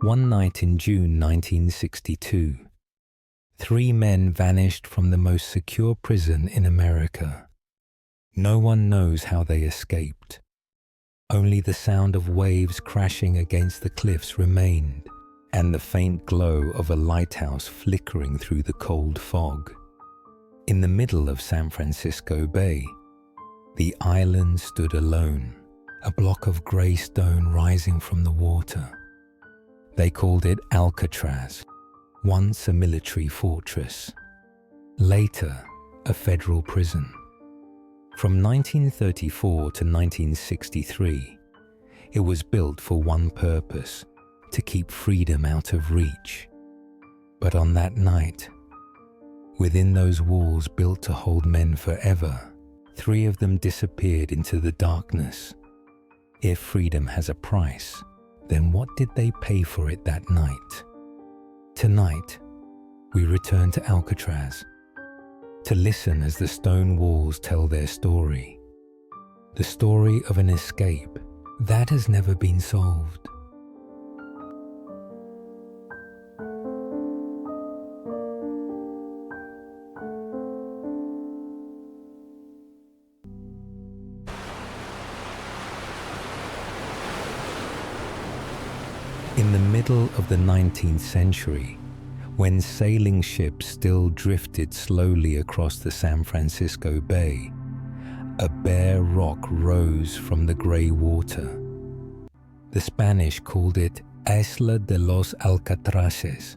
One night in June 1962, 3 men vanished from the most secure prison in America. No one knows how they escaped. Only the sound of waves crashing against the cliffs remained, and the faint glow of a lighthouse flickering through the cold fog. In the middle of San Francisco Bay, the island stood alone, a block of grey stone rising from the water. They called it Alcatraz, once a military fortress, later a federal prison. From 1934 to 1963, it was built for one purpose: to keep freedom out of reach. But on that night, within those walls built to hold men forever, 3 of them disappeared into the darkness. If freedom has a price, then what did they pay for it that night? Tonight, we return to Alcatraz to listen as the stone walls tell their story. The story of an escape that has never been solved. In the middle of the 19th century, when sailing ships still drifted slowly across the San Francisco Bay, a bare rock rose from the grey water. The Spanish called it Isla de los Alcatrazes,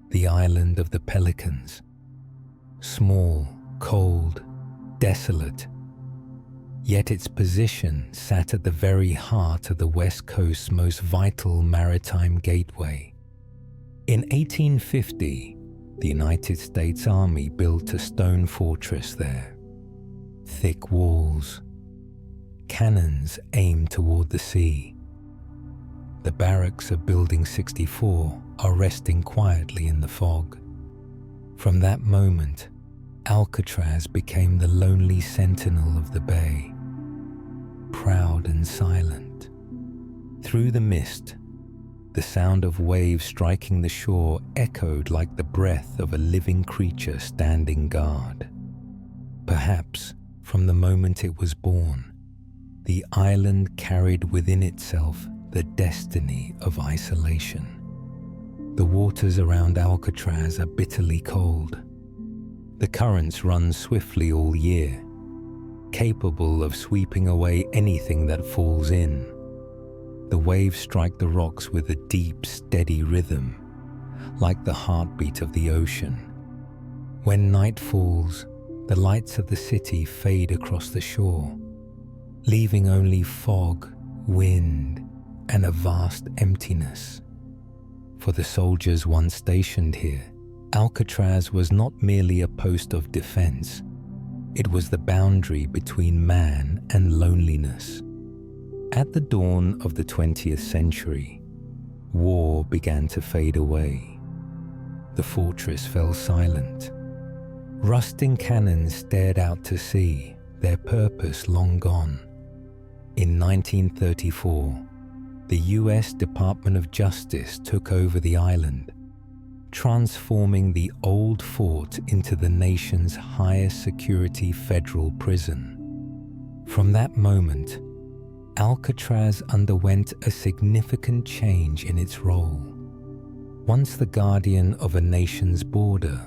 the island of the pelicans. Small, cold, desolate, yet its position sat at the very heart of the West Coast's most vital maritime gateway. In 1850, the United States Army built a stone fortress there. Thick walls, cannons aimed toward the sea. The barracks of Building 64 are resting quietly in the fog. From that moment, Alcatraz became the lonely sentinel of the bay, proud and silent. Through the mist, the sound of waves striking the shore echoed like the breath of a living creature standing guard. Perhaps, from the moment it was born, the island carried within itself the destiny of isolation. The waters around Alcatraz are bitterly cold. The currents run swiftly all year, capable of sweeping away anything that falls in. The waves strike the rocks with a deep, steady rhythm, like the heartbeat of the ocean. When night falls, the lights of the city fade across the shore, leaving only fog, wind, and a vast emptiness. For the soldiers once stationed here, Alcatraz was not merely a post of defense. It was the boundary between man and loneliness. At the dawn of the 20th century, war began to fade away. The fortress fell silent. Rusting cannons stared out to sea, their purpose long gone. In 1934, the US Department of Justice took over the island, transforming the old fort into the nation's highest security federal prison. From that moment, Alcatraz underwent a significant change in its role. Once the guardian of a nation's border,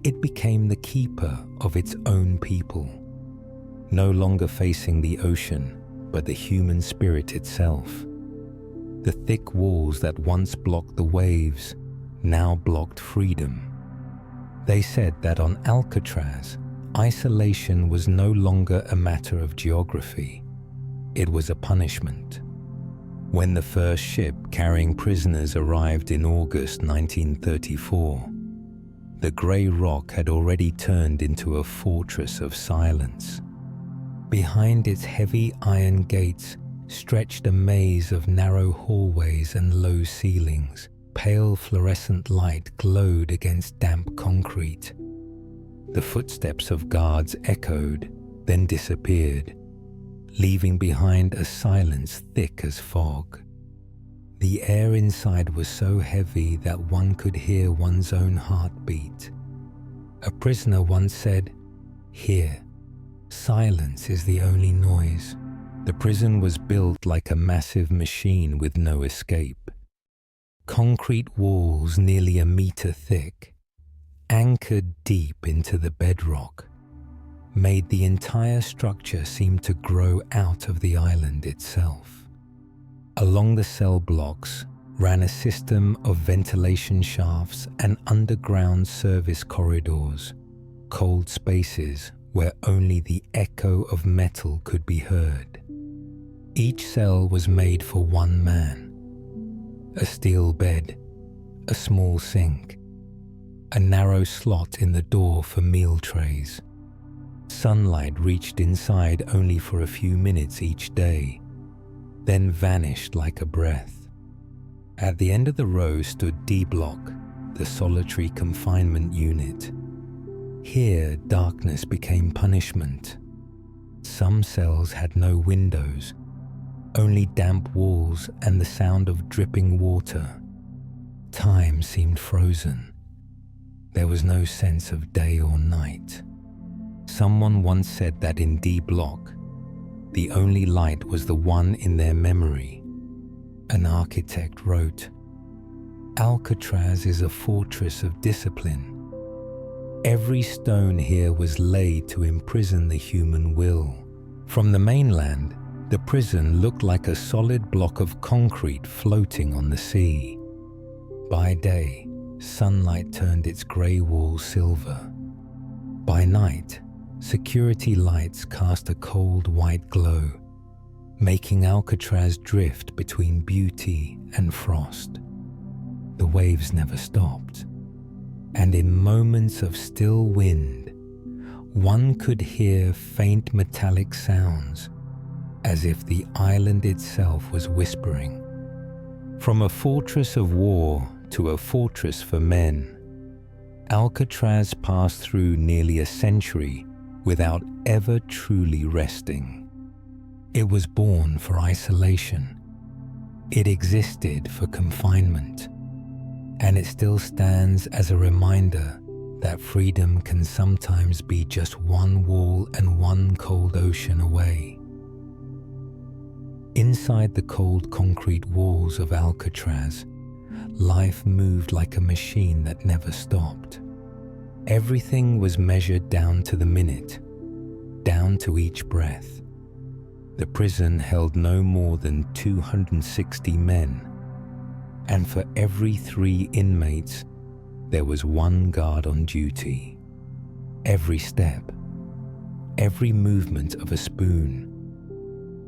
it became the keeper of its own people, no longer facing the ocean, but the human spirit itself. The thick walls that once blocked the waves now blocked freedom. They said that on Alcatraz, isolation was no longer a matter of geography. It was a punishment. When the first ship carrying prisoners arrived in August 1934, the grey rock had already turned into a fortress of silence. Behind its heavy iron gates stretched a maze of narrow hallways and low ceilings. Pale fluorescent light glowed against damp concrete. The footsteps of guards echoed, then disappeared, leaving behind a silence thick as fog. The air inside was so heavy that one could hear one's own heartbeat. A prisoner once said, "Here, silence is the only noise." The prison was built like a massive machine with no escape. Concrete walls nearly a meter thick, anchored deep into the bedrock, made the entire structure seem to grow out of the island itself. Along the cell blocks ran a system of ventilation shafts and underground service corridors, cold spaces where only the echo of metal could be heard. Each cell was made for one man. A steel bed, a small sink, a narrow slot in the door for meal trays. Sunlight reached inside only for a few minutes each day, then vanished like a breath. At the end of the row stood D Block, the solitary confinement unit. Here, darkness became punishment. Some cells had no windows, only damp walls and the sound of dripping water. Time seemed frozen. There was no sense of day or night. Someone once said that in D Block, the only light was the one in their memory. An architect wrote, "Alcatraz is a fortress of discipline. Every stone here was laid to imprison the human will." From the mainland, the prison looked like a solid block of concrete floating on the sea. By day, sunlight turned its grey walls silver. By night, security lights cast a cold white glow, making Alcatraz drift between beauty and frost. The waves never stopped, and in moments of still wind, one could hear faint metallic sounds, as if the island itself was whispering. From a fortress of war to a fortress for men, Alcatraz passed through nearly a century without ever truly resting. It was born for isolation. It existed for confinement. And it still stands as a reminder that freedom can sometimes be just one wall and one cold ocean away. Inside the cold concrete walls of Alcatraz, life moved like a machine that never stopped. Everything was measured down to the minute, down to each breath. The prison held no more than 260 men, and for every 3 inmates, there was one guard on duty. Every step, every movement of a spoon,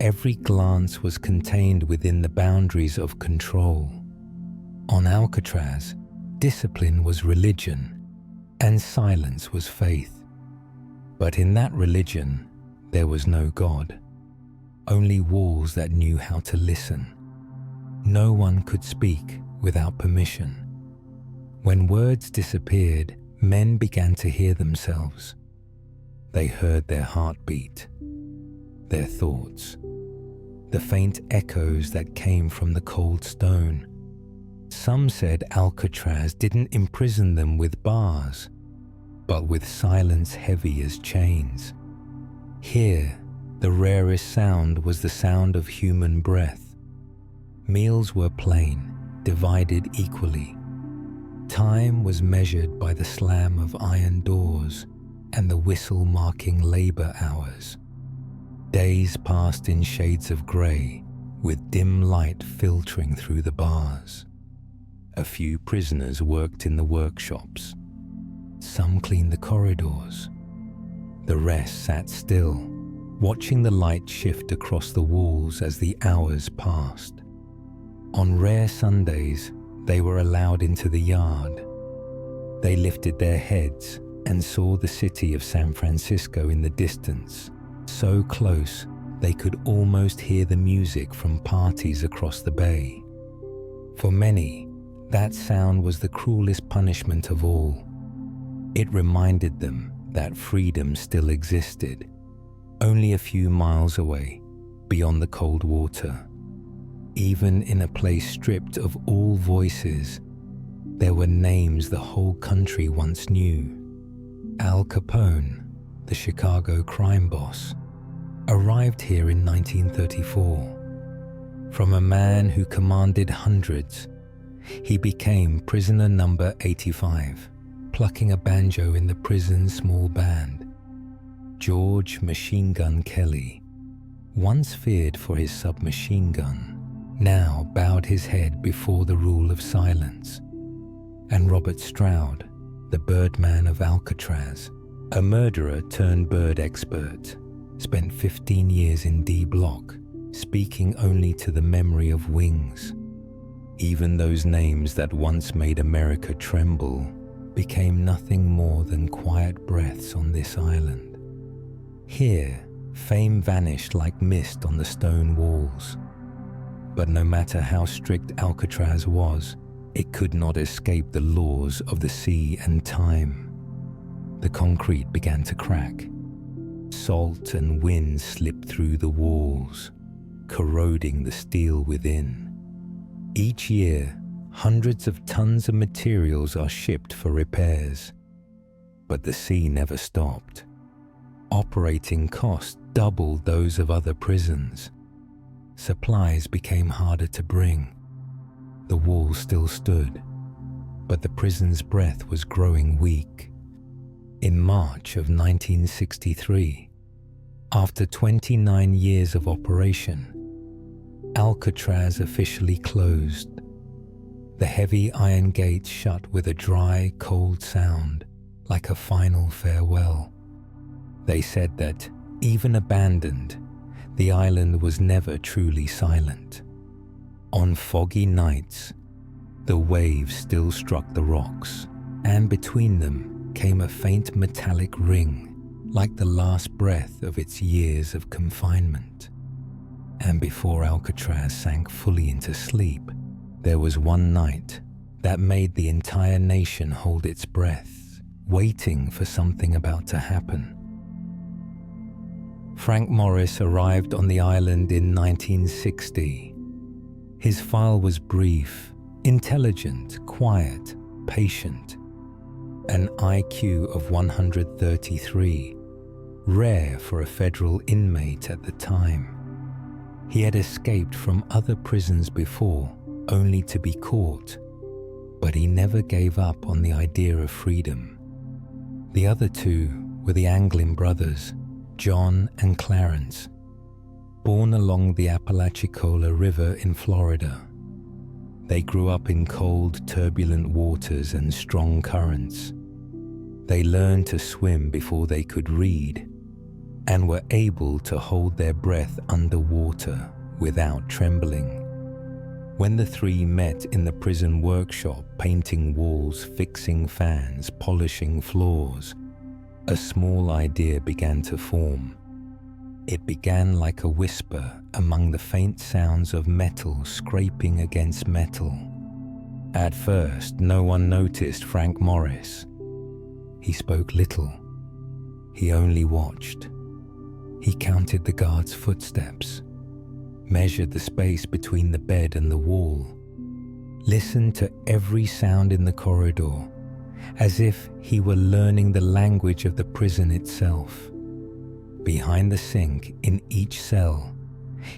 every glance was contained within the boundaries of control. On Alcatraz, discipline was religion, and silence was faith. But in that religion, there was no God, only walls that knew how to listen. No one could speak without permission. When words disappeared, men began to hear themselves. They heard their heartbeat, their thoughts, the faint echoes that came from the cold stone. Some said Alcatraz didn't imprison them with bars, but with silence heavy as chains. Here, the rarest sound was the sound of human breath. Meals were plain, divided equally. Time was measured by the slam of iron doors and the whistle marking labor hours. Days passed in shades of grey, with dim light filtering through the bars. A few prisoners worked in the workshops. Some cleaned the corridors. The rest sat still, watching the light shift across the walls as the hours passed. On rare Sundays, they were allowed into the yard. They lifted their heads and saw the city of San Francisco in the distance, so close they could almost hear the music from parties across the bay. For many, that sound was the cruelest punishment of all. It reminded them that freedom still existed, only a few miles away, beyond the cold water. Even in a place stripped of all voices, there were names the whole country once knew. Al Capone, the Chicago crime boss, arrived here in 1934. From a man who commanded hundreds, he became prisoner number 85, plucking a banjo in the prison's small band. George Machine Gun Kelly, once feared for his submachine gun, now bowed his head before the rule of silence. And Robert Stroud, the Birdman of Alcatraz, a murderer turned bird expert, spent 15 years in D Block, speaking only to the memory of wings. Even those names that once made America tremble became nothing more than quiet breaths on this island. Here, fame vanished like mist on the stone walls. But no matter how strict Alcatraz was, it could not escape the laws of the sea and time. The concrete began to crack. Salt and wind slipped through the walls, corroding the steel within. Each year, hundreds of tons of materials are shipped for repairs. But the sea never stopped. Operating costs doubled those of other prisons. Supplies became harder to bring. The walls still stood, but the prison's breath was growing weak. In March of 1963, after 29 years of operation, Alcatraz officially closed. The heavy iron gates shut with a dry, cold sound, like a final farewell. They said that, even abandoned, the island was never truly silent. On foggy nights, the waves still struck the rocks, and between them came a faint metallic ring, like the last breath of its years of confinement. And before Alcatraz sank fully into sleep, there was one night that made the entire nation hold its breath, waiting for something about to happen. Frank Morris arrived on the island in 1960. His file was brief, intelligent, quiet, patient. An IQ of 133, rare for a federal inmate at the time. He had escaped from other prisons before, only to be caught, but he never gave up on the idea of freedom. The other two were the Anglin brothers, John and Clarence, born along the Apalachicola River in Florida. They grew up in cold, turbulent waters and strong currents. They learned to swim before they could read, and were able to hold their breath underwater without trembling. When the three met in the prison workshop, painting walls, fixing fans, polishing floors, a small idea began to form. It began like a whisper among the faint sounds of metal scraping against metal. At first, no one noticed Frank Morris. He spoke little. He only watched. He counted the guard's footsteps, measured the space between the bed and the wall, listened to every sound in the corridor, as if he were learning the language of the prison itself. Behind the sink in each cell,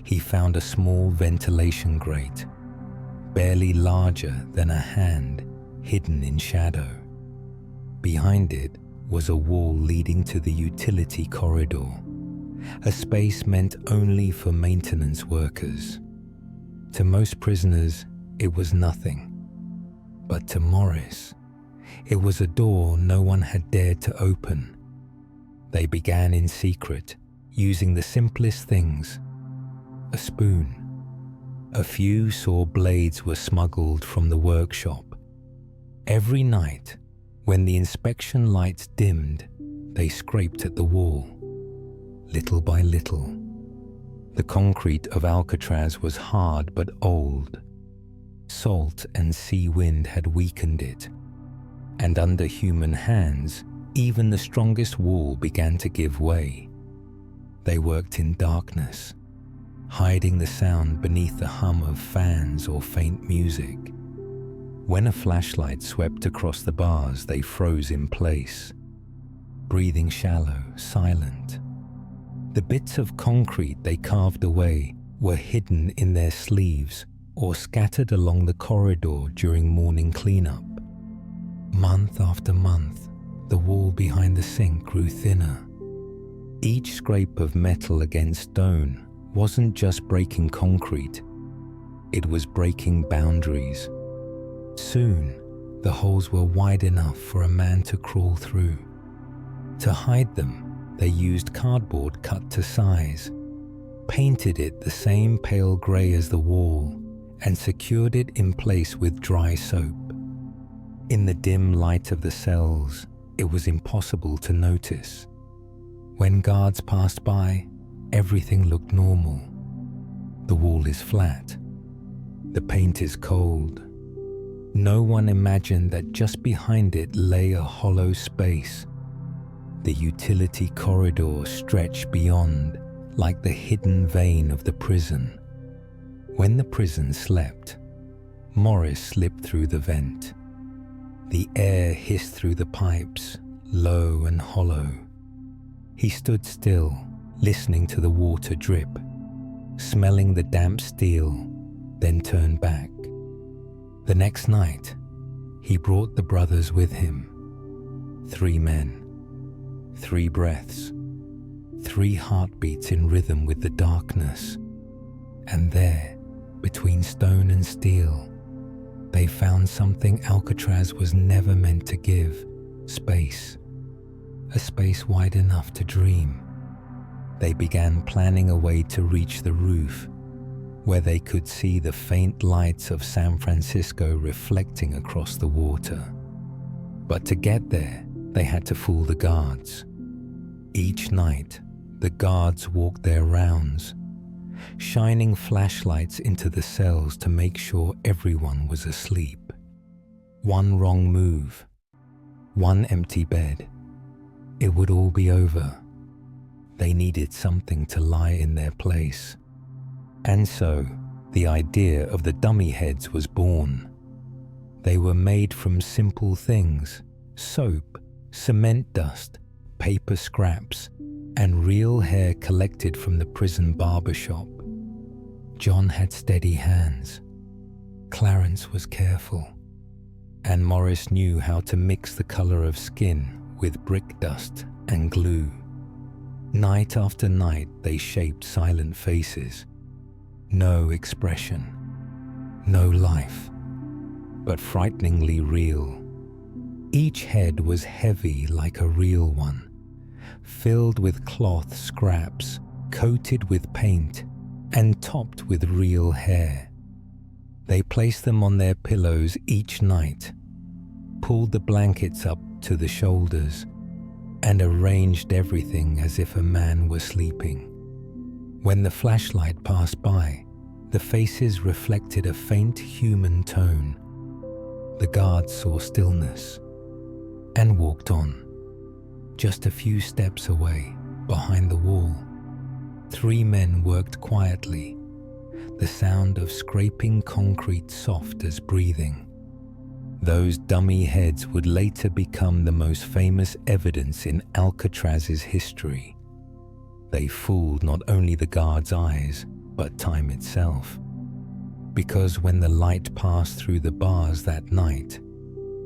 he found a small ventilation grate, barely larger than a hand, hidden in shadow. Behind it was a wall leading to the utility corridor, a space meant only for maintenance workers. To most prisoners, it was nothing. But to Morris, it was a door no one had dared to open. They began in secret, using the simplest things: a spoon. A few saw blades were smuggled from the workshop. Every night, when the inspection lights dimmed, they scraped at the wall. Little by little, the concrete of Alcatraz was hard but old. Salt and sea wind had weakened it, and under human hands, even the strongest wall began to give way. They worked in darkness, hiding the sound beneath the hum of fans or faint music. When a flashlight swept across the bars, they froze in place, breathing shallow, silent. The bits of concrete they carved away were hidden in their sleeves or scattered along the corridor during morning cleanup. Month after month, the wall behind the sink grew thinner. Each scrape of metal against stone wasn't just breaking concrete, it was breaking boundaries. Soon, the holes were wide enough for a man to crawl through. To hide them, they used cardboard cut to size, painted it the same pale grey as the wall, and secured it in place with dry soap. In the dim light of the cells, it was impossible to notice. When guards passed by, everything looked normal. The wall is flat. The paint is cold. No one imagined that just behind it lay a hollow space. The utility corridor stretched beyond, like the hidden vein of the prison. When the prison slept, Morris slipped through the vent. The air hissed through the pipes, low and hollow. He stood still, listening to the water drip, smelling the damp steel, then turned back. The next night, he brought the brothers with him. 3 men, 3 breaths, 3 heartbeats in rhythm with the darkness. And there, between stone and steel, they found something Alcatraz was never meant to give: space. A space wide enough to dream. They began planning a way to reach the roof, where they could see the faint lights of San Francisco reflecting across the water. But to get there, they had to fool the guards. Each night, the guards walked their rounds, shining flashlights into the cells to make sure everyone was asleep. One wrong move, one empty bed, it would all be over. They needed something to lie in their place. And so, the idea of the dummy heads was born. They were made from simple things: soap, cement dust, paper scraps, and real hair collected from the prison barbershop. John had steady hands. Clarence was careful. And Morris knew how to mix the color of skin with brick dust and glue. Night after night, they shaped silent faces. No expression, no life, but frighteningly real. Each head was heavy like a real one, filled with cloth scraps, coated with paint, and topped with real hair. They placed them on their pillows each night, pulled the blankets up to the shoulders, and arranged everything as if a man were sleeping. When the flashlight passed by, the faces reflected a faint human tone. The guards saw stillness and walked on. Just a few steps away, behind the wall, 3 men worked quietly, the sound of scraping concrete soft as breathing. Those dummy heads would later become the most famous evidence in Alcatraz's history. They fooled not only the guards' eyes, but time itself. Because when the light passed through the bars that night,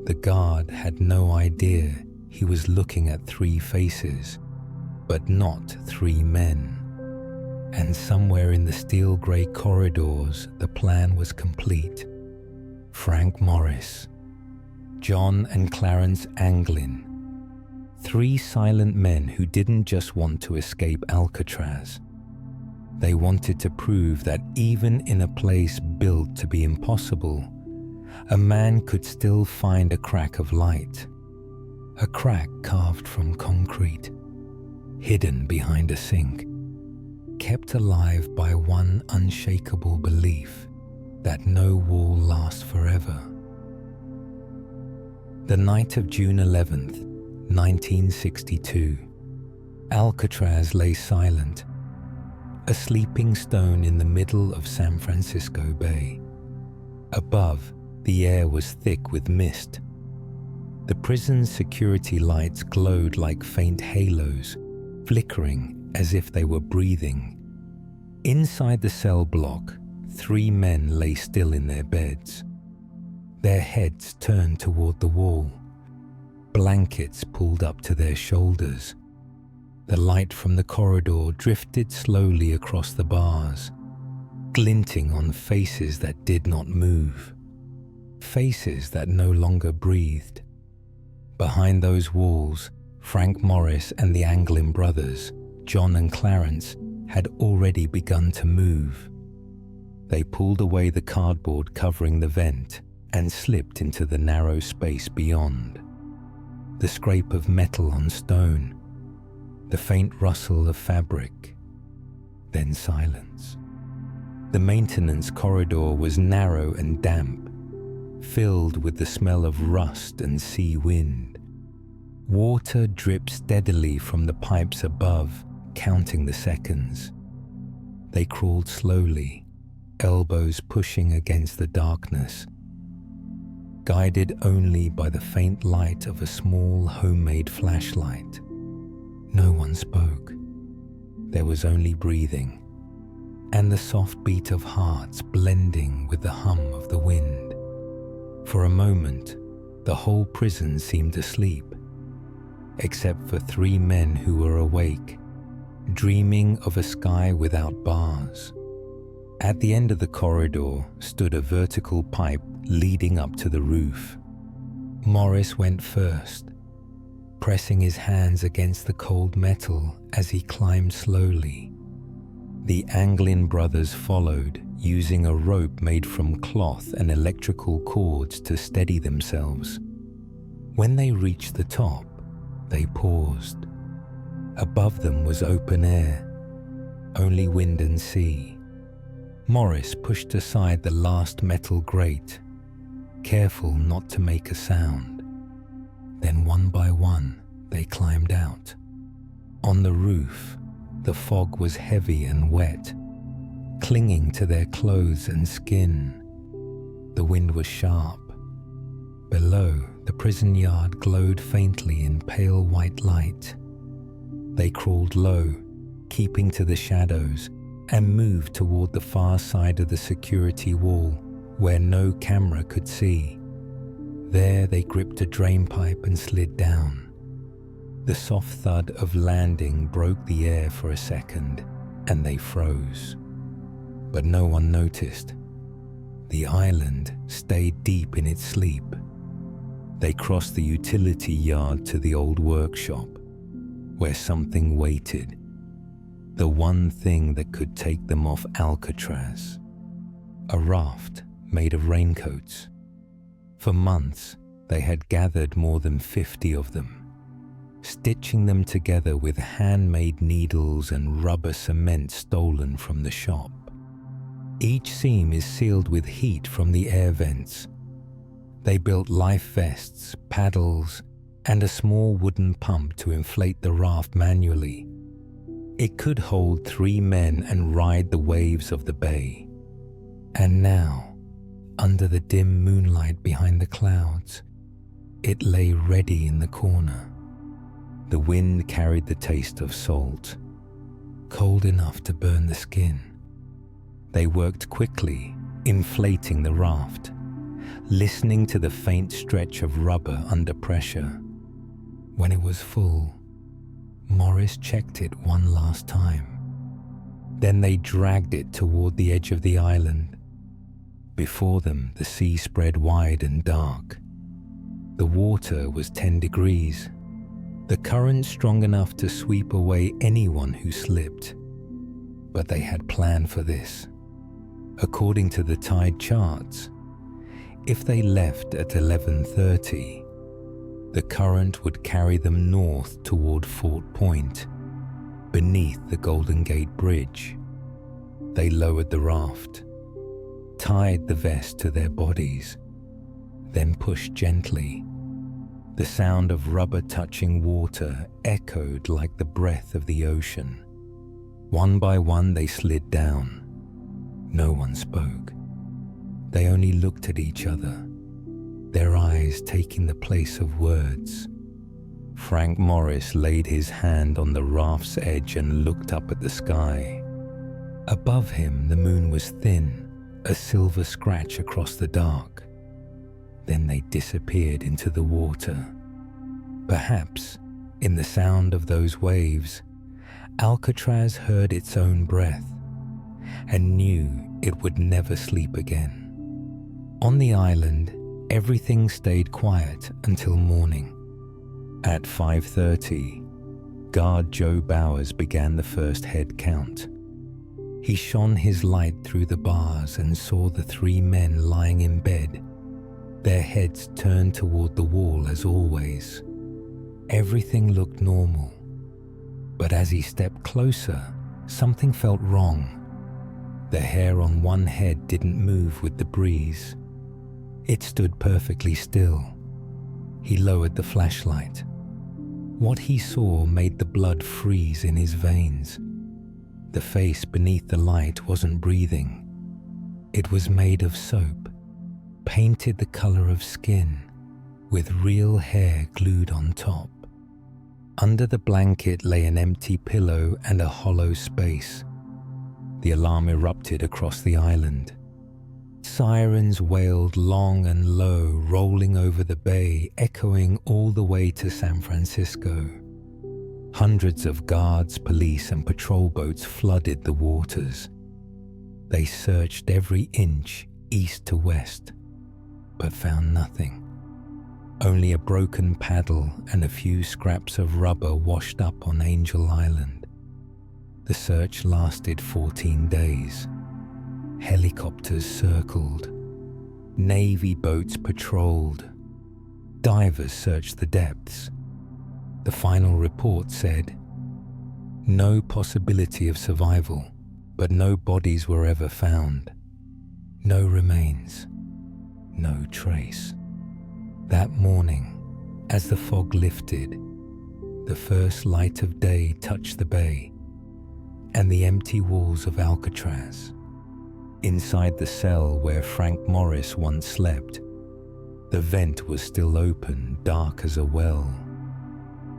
the guard had no idea he was looking at 3 faces, but not 3 men. And somewhere in the steel grey corridors, the plan was complete. Frank Morris, John and Clarence Anglin, 3 silent men who didn't just want to escape Alcatraz. They wanted to prove that even in a place built to be impossible, a man could still find a crack of light, a crack carved from concrete, hidden behind a sink, kept alive by one unshakable belief that no wall lasts forever. The night of June 11th, 1962, Alcatraz lay silent, a sleeping stone in the middle of San Francisco Bay. Above, the air was thick with mist. The prison's security lights glowed like faint halos, flickering as if they were breathing. Inside the cell block, 3 men lay still in their beds, their heads turned toward the wall, blankets pulled up to their shoulders. The light from the corridor drifted slowly across the bars, glinting on faces that did not move, faces that no longer breathed. Behind those walls, Frank Morris and the Anglin brothers, John and Clarence, had already begun to move. They pulled away the cardboard covering the vent and slipped into the narrow space beyond. The scrape of metal on stone, the faint rustle of fabric, then silence. The maintenance corridor was narrow and damp, filled with the smell of rust and sea wind. Water dripped steadily from the pipes above, counting the seconds. They crawled slowly, elbows pushing against the darkness, guided only by the faint light of a small homemade flashlight. No one spoke. There was only breathing, and the soft beat of hearts blending with the hum of the wind. For a moment, the whole prison seemed asleep, except for 3 men who were awake, dreaming of a sky without bars. At the end of the corridor stood a vertical pipe leading up to the roof. Morris went first, pressing his hands against the cold metal as he climbed slowly. The Anglin brothers followed, using a rope made from cloth and electrical cords to steady themselves. When they reached the top, they paused. Above them was open air, only wind and sea. Morris pushed aside the last metal grate, careful not to make a sound. Then one by one, they climbed out. On the roof, the fog was heavy and wet, clinging to their clothes and skin. The wind was sharp. Below, the prison yard glowed faintly in pale white light. They crawled low, keeping to the shadows, and moved toward the far side of the security wall, where no camera could see. There they gripped a drain pipe and slid down. The soft thud of landing broke the air for a second, and they froze. But no one noticed. The island stayed deep in its sleep. They crossed the utility yard to the old workshop, where something waited. The one thing that could take them off Alcatraz. A raft made of raincoats. For months, they had gathered more than 50 of them, stitching them together with handmade needles and rubber cement stolen from the shop. Each seam is sealed with heat from the air vents. They built life vests, paddles, and a small wooden pump to inflate the raft manually. It could hold 3 men and ride the waves of the bay. And now, under the dim moonlight behind the clouds, it lay ready in the corner. The wind carried the taste of salt, cold enough to burn the skin. They worked quickly, inflating the raft, listening to the faint stretch of rubber under pressure. When it was full, Morris checked it one last time. Then they dragged it toward the edge of the island. Before them, the sea spread wide and dark. The water was 10 degrees, the current strong enough to sweep away anyone who slipped. But they had planned for this. According to the tide charts, if they left at 11:30, the current would carry them north toward Fort Point, beneath the Golden Gate Bridge. They lowered the raft, tied the vest to their bodies, then pushed gently. The sound of rubber touching water echoed like the breath of the ocean. One by one they slid down. No one spoke. They only looked at each other, their eyes taking the place of words. Frank Morris laid his hand on the raft's edge and looked up at the sky. Above him, the moon was thin, a silver scratch across the dark. Then they disappeared into the water. Perhaps, in the sound of those waves, Alcatraz heard its own breath and knew it would never sleep again. On the island, everything stayed quiet until morning. At 5:30, guard Joe Bowers began the first head count. He shone his light through the bars and saw the 3 men lying in bed, their heads turned toward the wall as always. Everything looked normal, but as he stepped closer, something felt wrong. The hair on one head didn't move with the breeze. It stood perfectly still. He lowered the flashlight. What he saw made the blood freeze in his veins. The face beneath the light wasn't breathing. It was made of soap, painted the color of skin, with real hair glued on top. Under the blanket lay an empty pillow and a hollow space. The alarm erupted across the island. Sirens wailed long and low, rolling over the bay, echoing all the way to San Francisco. Hundreds of guards, police, and patrol boats flooded the waters. They searched every inch east to west, but found nothing. Only a broken paddle and a few scraps of rubber washed up on Angel Island. The search lasted 14 days. Helicopters circled. Navy boats patrolled. Divers searched the depths. The final report said, no possibility of survival, but no bodies were ever found. No remains. No trace. That morning, as the fog lifted, the first light of day touched the bay and the empty walls of Alcatraz. Inside the cell where Frank Morris once slept, the vent was still open, dark as a well.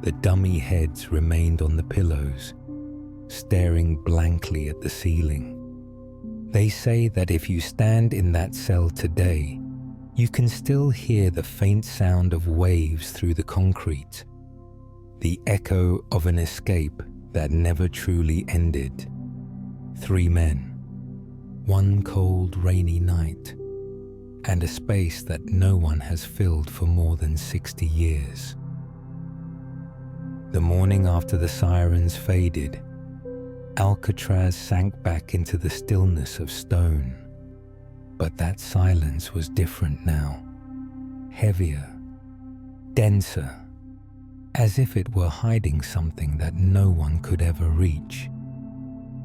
The dummy heads remained on the pillows, staring blankly at the ceiling. They say that if you stand in that cell today, you can still hear the faint sound of waves through the concrete, the echo of an escape that never truly ended. 3 men, one cold, rainy night, and a space that no one has filled for more than 60 years. The morning after the sirens faded, Alcatraz sank back into the stillness of stone. But that silence was different now, heavier, denser, as if it were hiding something that no one could ever reach.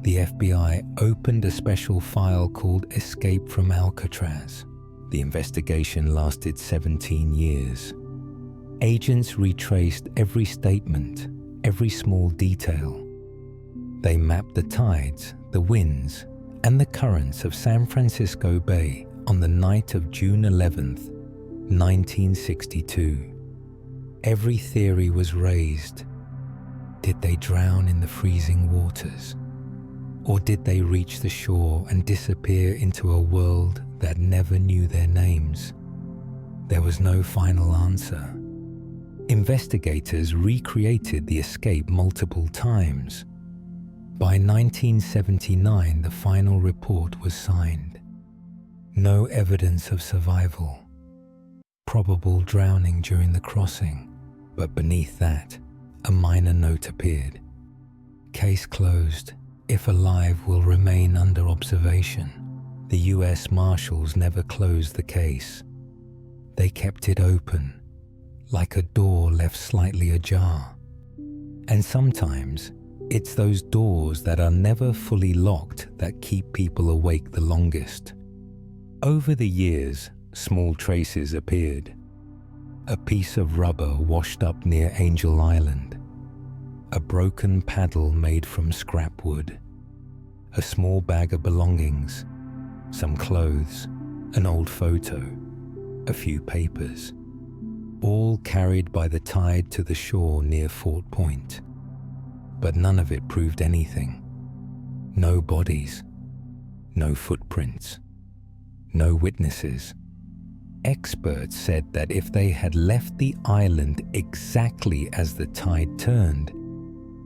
The FBI opened a special file called Escape from Alcatraz. The investigation lasted 17 years. Agents retraced every statement, every small detail. They mapped the tides, the winds, and the currents of San Francisco Bay on the night of June 11th, 1962. Every theory was raised. Did they drown in the freezing waters? Or did they reach the shore and disappear into a world that never knew their names? There was no final answer. Investigators recreated the escape multiple times. By 1979, the final report was signed. No evidence of survival. Probable drowning during the crossing, but beneath that, a minor note appeared. Case closed. If alive, will remain under observation. The US Marshals never closed the case. They kept it open, like a door left slightly ajar. And sometimes, it's those doors that are never fully locked that keep people awake the longest. Over the years, small traces appeared. A piece of rubber washed up near Angel Island. A broken paddle made from scrap wood. a small bag of belongings, some clothes, an old photo, a few papers, all carried by the tide to the shore near Fort Point. But none of it proved anything. No bodies, no footprints, no witnesses. Experts said that if they had left the island exactly as the tide turned,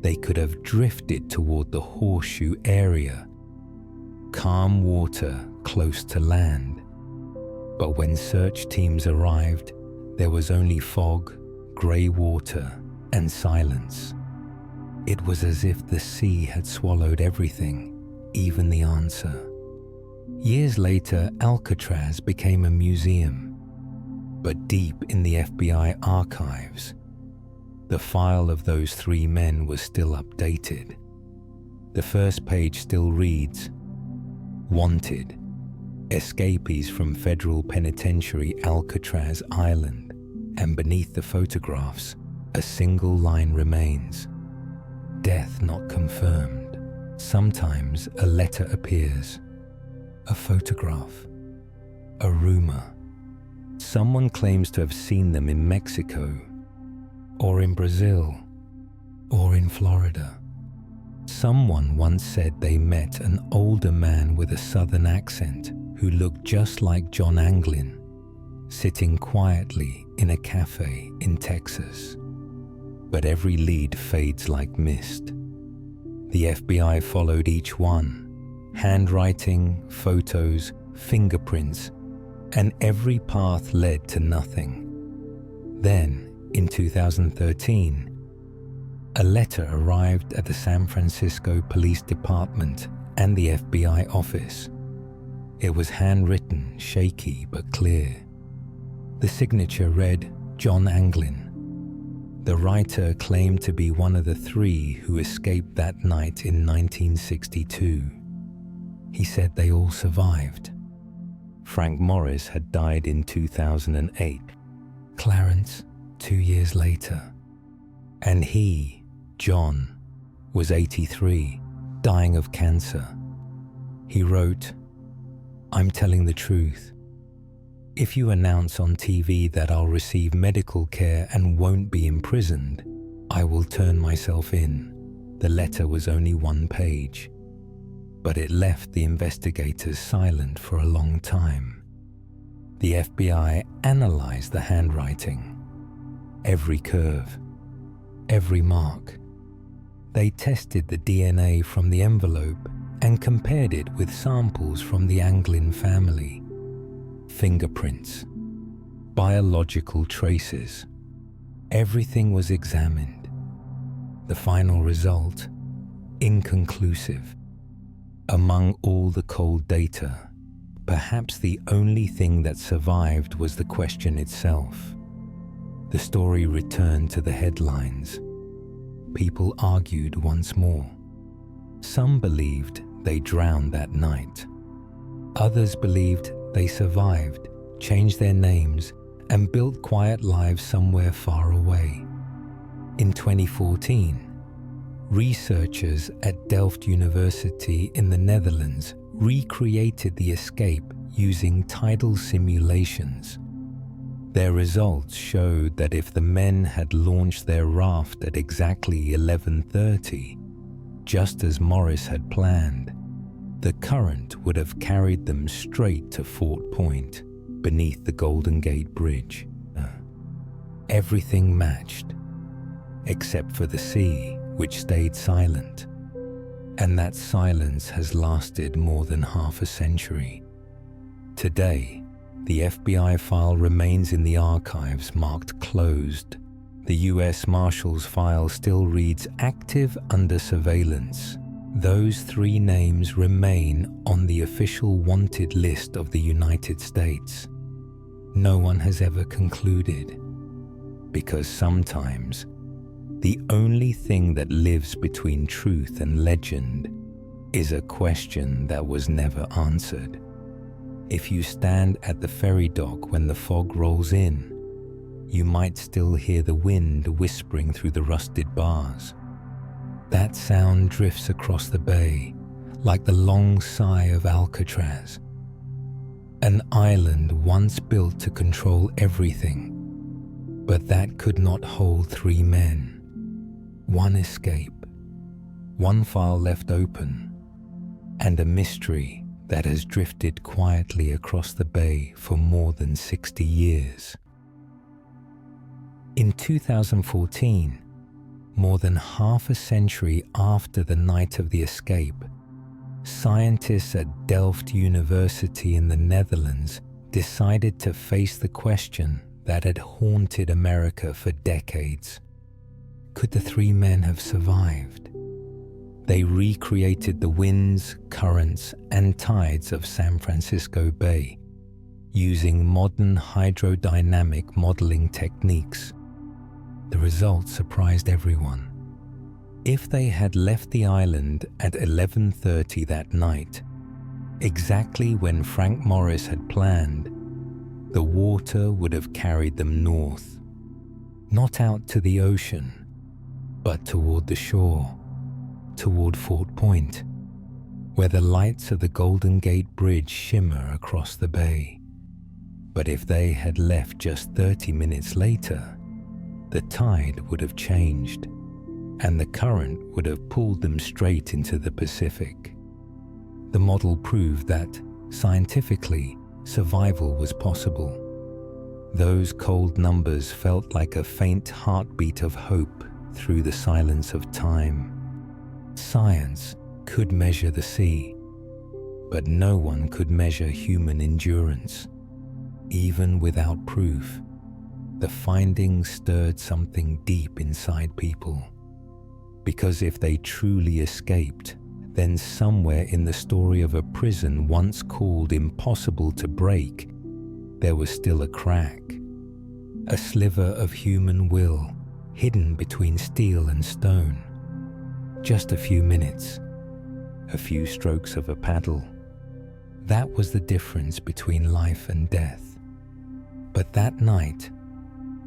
they could have drifted toward the horseshoe area, calm water close to land. But when search teams arrived, there was only fog, grey water, and silence. It was as if the sea had swallowed everything, even the answer. Years later, Alcatraz became a museum, but deep in the FBI archives, the file of those 3 men was still updated. The first page still reads, "Wanted, escapees from federal penitentiary Alcatraz Island," and beneath the photographs, a single line remains, "Death not confirmed." Sometimes a letter appears, a photograph, a rumor. Someone claims to have seen them in Mexico, or in Brazil, or in Florida. Someone once said they met an older man with a southern accent who looked just like John Anglin, sitting quietly in a cafe in Texas. But every lead fades like mist. The FBI followed each one, handwriting, photos, fingerprints, and every path led to nothing. Then, in 2013, a letter arrived at the San Francisco Police Department and the FBI office. It was handwritten, shaky but clear. The signature read, "John Anglin." The writer claimed to be one of the 3 who escaped that night in 1962. He said they all survived. Frank Morris had died in 2008. Clarence, 2 years later. And he, John, was 83, dying of cancer. He wrote, "I'm telling the truth. If you announce on TV that I'll receive medical care and won't be imprisoned, I will turn myself in." The letter was only 1 page, but it left the investigators silent for a long time. The FBI analyzed the handwriting, every curve, every mark. They tested the DNA from the envelope and compared it with samples from the Anglin family. Fingerprints, biological traces. Everything was examined. The final result, inconclusive. Among all the cold data, perhaps the only thing that survived was the question itself. The story returned to the headlines. People argued once more. Some believed they drowned that night. Others believed they survived, changed their names, and built quiet lives somewhere far away. In 2014, researchers at Delft University in the Netherlands recreated the escape using tidal simulations. Their results showed that if the men had launched their raft at exactly 11:30, just as Morris had planned, the current would have carried them straight to Fort Point, beneath the Golden Gate Bridge. Everything matched, except for the sea, which stayed silent. And that silence has lasted more than half a century. Today, the FBI file remains in the archives marked closed. The US Marshal's file still reads active under surveillance. Those 3 names remain on the official wanted list of the United States. No one has ever concluded, because sometimes the only thing that lives between truth and legend is a question that was never answered. If you stand at the ferry dock when the fog rolls in, you might still hear the wind whispering through the rusted bars. That sound drifts across the bay like the long sigh of Alcatraz, an island once built to control everything, but that could not hold 3 men, 1 escape, 1 file left open, and a mystery that has drifted quietly across the bay for more than 60 years. In 2014, more than half a century after the night of the escape, scientists at Delft University in the Netherlands decided to face the question that had haunted America for decades. Could the 3 men have survived? They recreated the winds, currents, and tides of San Francisco Bay using modern hydrodynamic modeling techniques. The results surprised everyone. If they had left the island at 11:30 that night, exactly when Frank Morris had planned, the water would have carried them north, not out to the ocean, but toward the shore, toward Fort Point, where the lights of the Golden Gate Bridge shimmer across the bay. But if they had left just 30 minutes later, the tide would have changed, and the current would have pulled them straight into the Pacific. The model proved that, scientifically, survival was possible. Those cold numbers felt like a faint heartbeat of hope through the silence of time. Science could measure the sea, but no one could measure human endurance. Even without proof, the findings stirred something deep inside people. Because if they truly escaped, then somewhere in the story of a prison once called impossible to break, there was still a crack, a sliver of human will hidden between steel and stone. Just a few minutes, a few strokes of a paddle. That was the difference between life and death. But that night,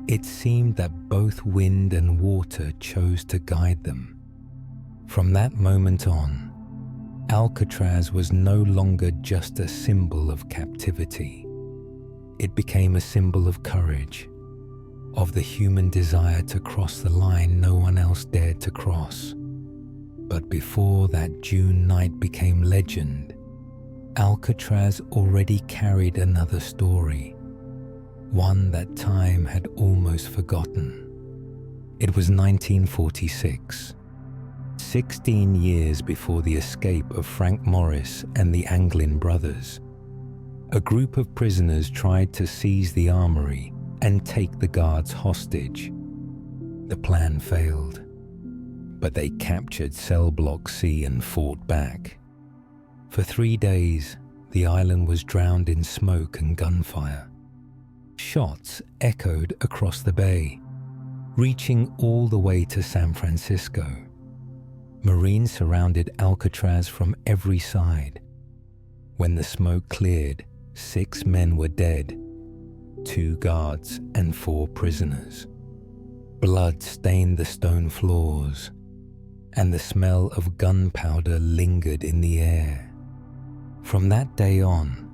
it seemed that both wind and water chose to guide them. From that moment on, Alcatraz was no longer just a symbol of captivity. It became a symbol of courage, of the human desire to cross the line no one else dared to cross. But before that June night became legend, Alcatraz already carried another story, one that time had almost forgotten. It was 1946, 16 years before the escape of Frank Morris and the Anglin brothers. A group of prisoners tried to seize the armory and take the guards hostage. The plan failed, but they captured Cell Block C and fought back. For 3 days, the island was drowned in smoke and gunfire. Shots echoed across the bay, reaching all the way to San Francisco. Marines surrounded Alcatraz from every side. When the smoke cleared, 6 men were dead, 2 guards and 4 prisoners. Blood stained the stone floors, and the smell of gunpowder lingered in the air. From that day on,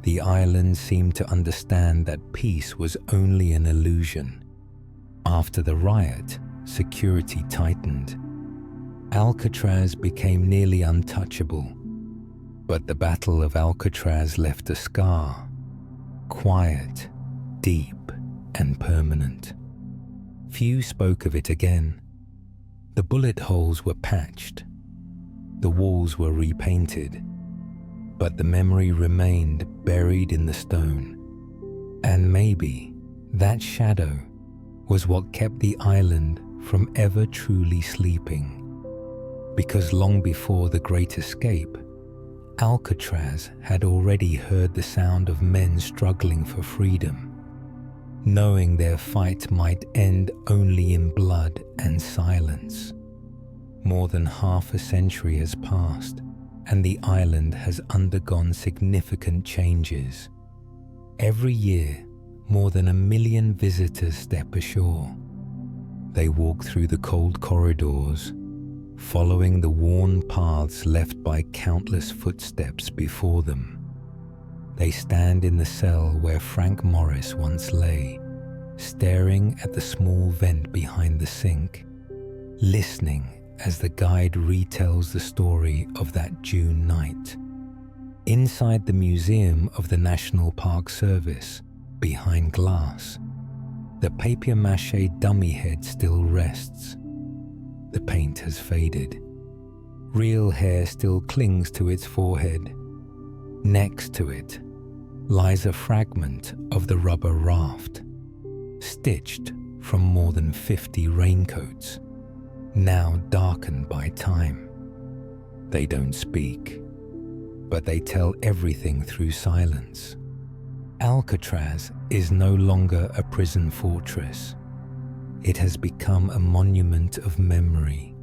the island seemed to understand that peace was only an illusion. After the riot, security tightened. Alcatraz became nearly untouchable, but the Battle of Alcatraz left a scar, quiet, deep, and permanent. Few spoke of it again. The bullet holes were patched, the walls were repainted, but the memory remained buried in the stone. And maybe that shadow was what kept the island from ever truly sleeping. Because long before the Great Escape, Alcatraz had already heard the sound of men struggling for freedom, knowing their fight might end only in blood and silence. More than half a century has passed, and the island has undergone significant changes. Every year, more than 1 million visitors step ashore. They walk through the cold corridors, following the worn paths left by countless footsteps before them. They stand in the cell where Frank Morris once lay, staring at the small vent behind the sink, listening as the guide retells the story of that June night. Inside the Museum of the National Park Service, behind glass, the papier-mâché dummy head still rests. The paint has faded. Real hair still clings to its forehead. Next to it lies a fragment of the rubber raft, stitched from more than 50 raincoats, now darkened by time. They don't speak, but they tell everything through silence. Alcatraz is no longer a prison fortress. It has become a monument of memory.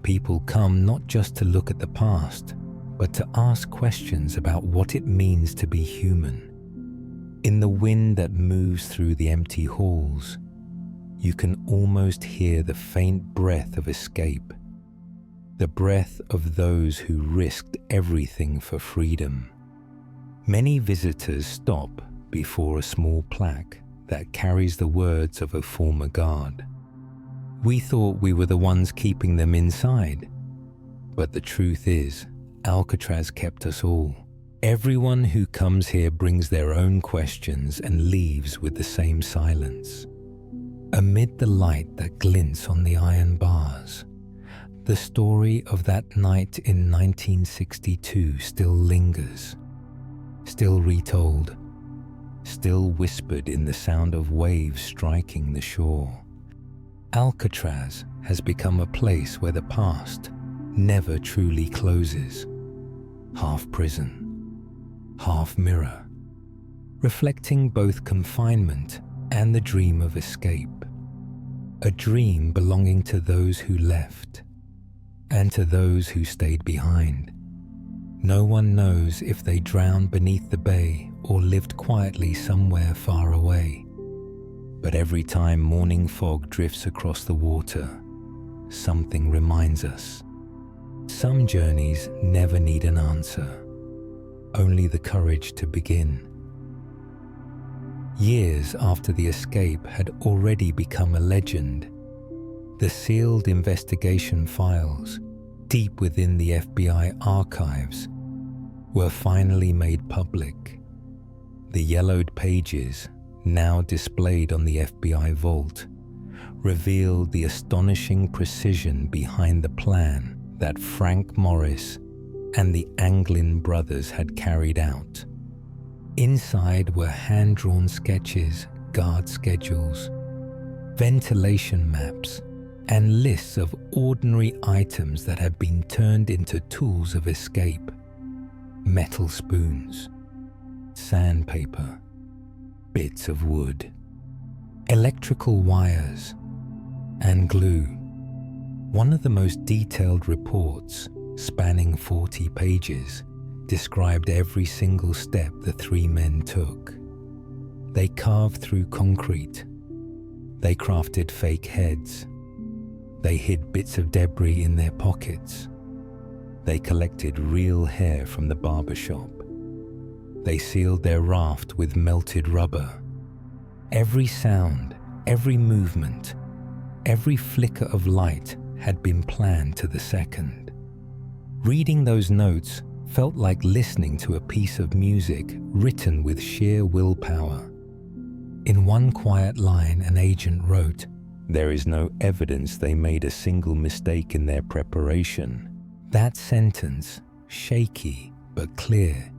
People come not just to look at the past, but to ask questions about what it means to be human. In the wind that moves through the empty halls, you can almost hear the faint breath of escape, the breath of those who risked everything for freedom. Many visitors stop before a small plaque that carries the words of a former guard. We thought we were the ones keeping them inside, but the truth is, Alcatraz kept us all. Everyone who comes here brings their own questions and leaves with the same silence. Amid the light that glints on the iron bars, the story of that night in 1962 still lingers, still retold, still whispered in the sound of waves striking the shore. Alcatraz has become a place where the past never truly closes. Half prison, half mirror, reflecting both confinement and the dream of escape. A dream belonging to those who left and to those who stayed behind. No one knows if they drowned beneath the bay or lived quietly somewhere far away. But every time morning fog drifts across the water, something reminds us. Some journeys never need an answer, only the courage to begin. Years after the escape had already become a legend, the sealed investigation files, deep within the FBI archives, were finally made public. The yellowed pages, now displayed on the FBI vault, revealed the astonishing precision behind the plan that Frank Morris and the Anglin brothers had carried out. Inside were hand-drawn sketches, guard schedules, ventilation maps, and lists of ordinary items that had been turned into tools of escape. Metal spoons, sandpaper, bits of wood, electrical wires, and glue. One of the most detailed reports, spanning 40 pages, described every single step the three men took. They carved through concrete. They crafted fake heads. They hid bits of debris in their pockets. They collected real hair from the barber shop. They sealed their raft with melted rubber. Every sound, every movement, every flicker of light had been planned to the second. Reading those notes felt like listening to a piece of music written with sheer willpower. In one quiet line, an agent wrote, "There is no evidence they made a single mistake in their preparation." That sentence, shaky but clear,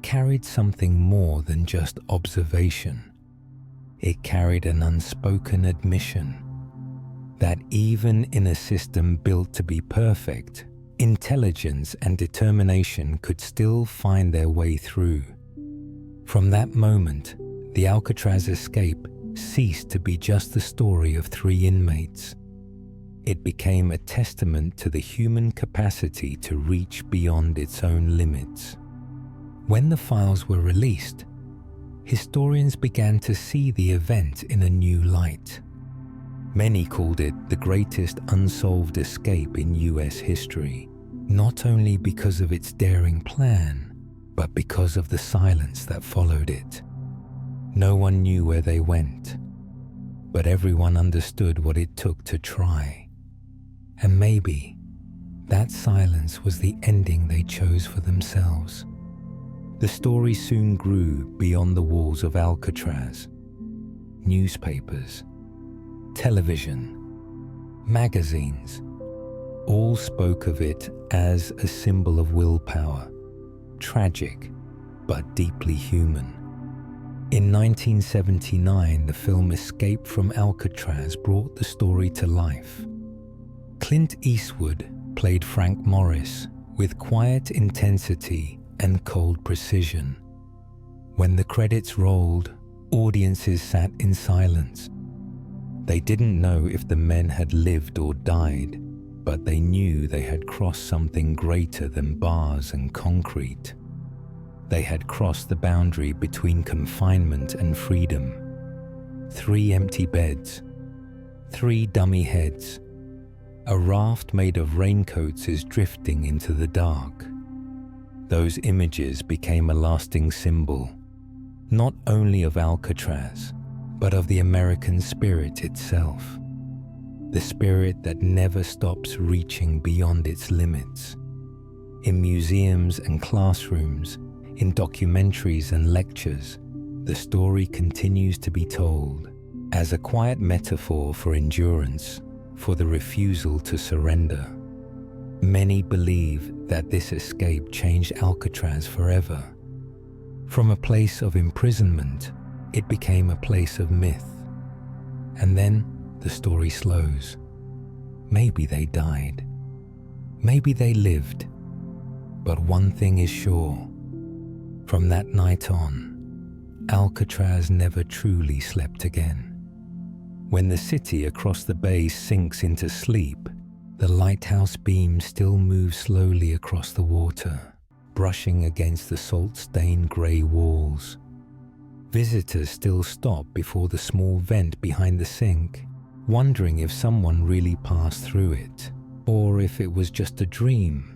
carried something more than just observation. It carried an unspoken admission that even in a system built to be perfect, intelligence and determination could still find their way through. From that moment, the Alcatraz escape ceased to be just the story of three inmates. It became a testament to the human capacity to reach beyond its own limits. When the files were released, historians began to see the event in a new light. Many called it the greatest unsolved escape in US history, not only because of its daring plan, but because of the silence that followed it. No one knew where they went, but everyone understood what it took to try. And maybe that silence was the ending they chose for themselves. The story soon grew beyond the walls of Alcatraz. Newspapers, television, magazines, all spoke of it as a symbol of willpower, tragic but deeply human. In 1979, the film Escape from Alcatraz brought the story to life. Clint Eastwood played Frank Morris with quiet intensity and cold precision. When the credits rolled, audiences sat in silence. They didn't know if the men had lived or died, but they knew they had crossed something greater than bars and concrete. They had crossed the boundary between confinement and freedom. 3 empty beds, 3 dummy heads. A raft made of raincoats is drifting into the dark. Those images became a lasting symbol, not only of Alcatraz, but of the American spirit itself. The spirit that never stops reaching beyond its limits. In museums and classrooms, in documentaries and lectures, the story continues to be told as a quiet metaphor for endurance, for the refusal to surrender. Many believe that this escape changed Alcatraz forever. From a place of imprisonment, it became a place of myth. And then the story slows. Maybe they died. Maybe they lived. But one thing is sure. From that night on, Alcatraz never truly slept again. When the city across the bay sinks into sleep, the lighthouse beam still moves slowly across the water, brushing against the salt-stained grey walls. Visitors still stop before the small vent behind the sink, wondering if someone really passed through it, or if it was just a dream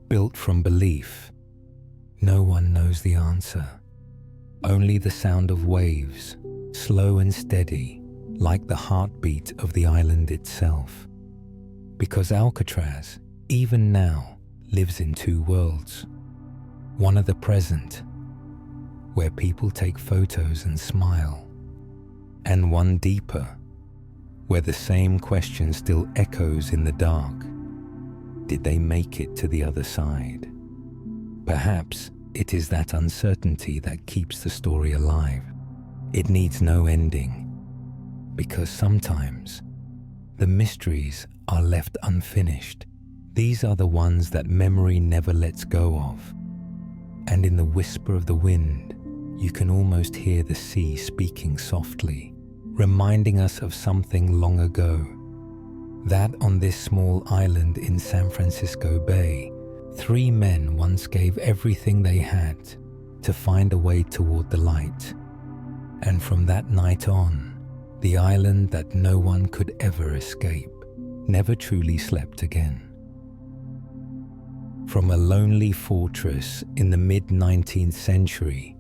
built from belief. No one knows the answer. Only the sound of waves, slow and steady, like the heartbeat of the island itself. Because Alcatraz, even now, lives in 2 worlds. One of the present, where people take photos and smile, and one deeper, where the same question still echoes in the dark. Did they make it to the other side? Perhaps it is that uncertainty that keeps the story alive. It needs no ending, because sometimes the mysteries are left unfinished. These are the ones that memory never lets go of. And in the whisper of the wind, you can almost hear the sea speaking softly, reminding us of something long ago. That on this small island in San Francisco Bay, 3 men once gave everything they had to find a way toward the light. And from that night on, the island that no one could ever escape never truly slept again. From a lonely fortress in the mid-19th century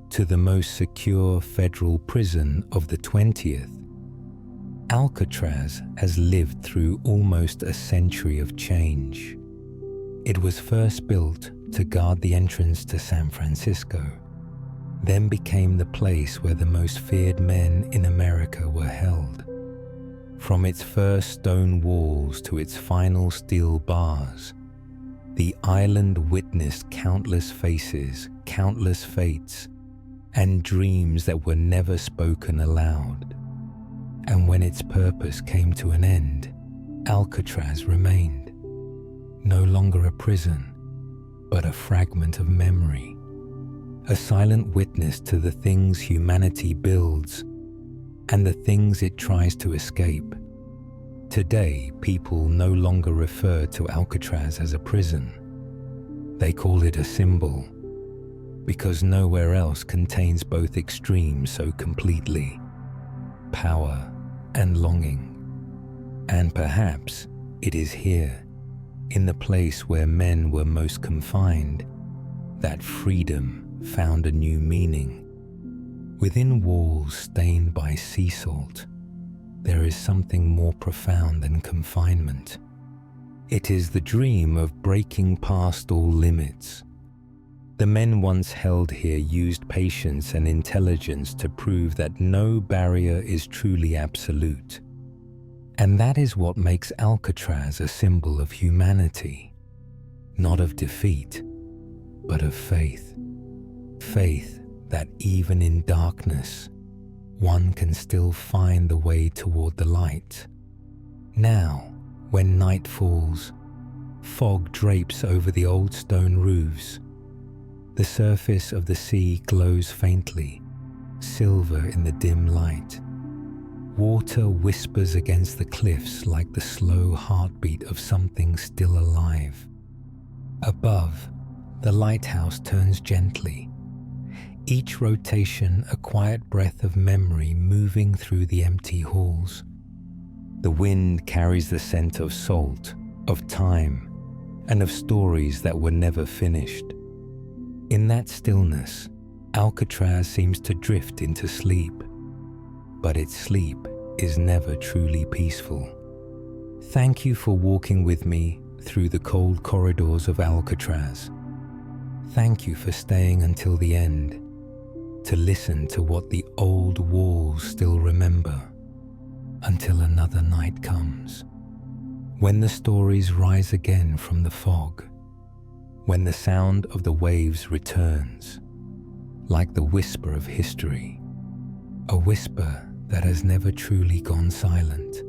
to the most secure federal prison of the 20th, Alcatraz has lived through almost a century of change. It was first built to guard the entrance to San Francisco, then became the place where the most feared men in America were held. From its first stone walls to its final steel bars, the island witnessed countless faces, countless fates, and dreams that were never spoken aloud. And when its purpose came to an end, Alcatraz remained, no longer a prison, but a fragment of memory, a silent witness to the things humanity builds and the things it tries to escape. Today, people no longer refer to Alcatraz as a prison. They call it a symbol, because nowhere else contains both extremes so completely: power and longing. And perhaps it is here, in the place where men were most confined, that freedom found a new meaning. Within walls stained by sea salt, there is something more profound than confinement. It is the dream of breaking past all limits. The men once held here used patience and intelligence to prove that no barrier is truly absolute. And that is what makes Alcatraz a symbol of humanity, not of defeat, but of faith. Faith that even in darkness, one can still find the way toward the light. Now, when night falls, fog drapes over the old stone roofs. The surface of the sea glows faintly, silver in the dim light. Water whispers against the cliffs like the slow heartbeat of something still alive. Above, the lighthouse turns gently, each rotation a quiet breath of memory moving through the empty halls. The wind carries the scent of salt, of time, and of stories that were never finished. In that stillness, Alcatraz seems to drift into sleep, but its sleep is never truly peaceful. Thank you for walking with me through the cold corridors of Alcatraz. Thank you for staying until the end, to listen to what the old walls still remember, until another night comes, when the stories rise again from the fog, when the sound of the waves returns, like the whisper of history, a whisper that has never truly gone silent.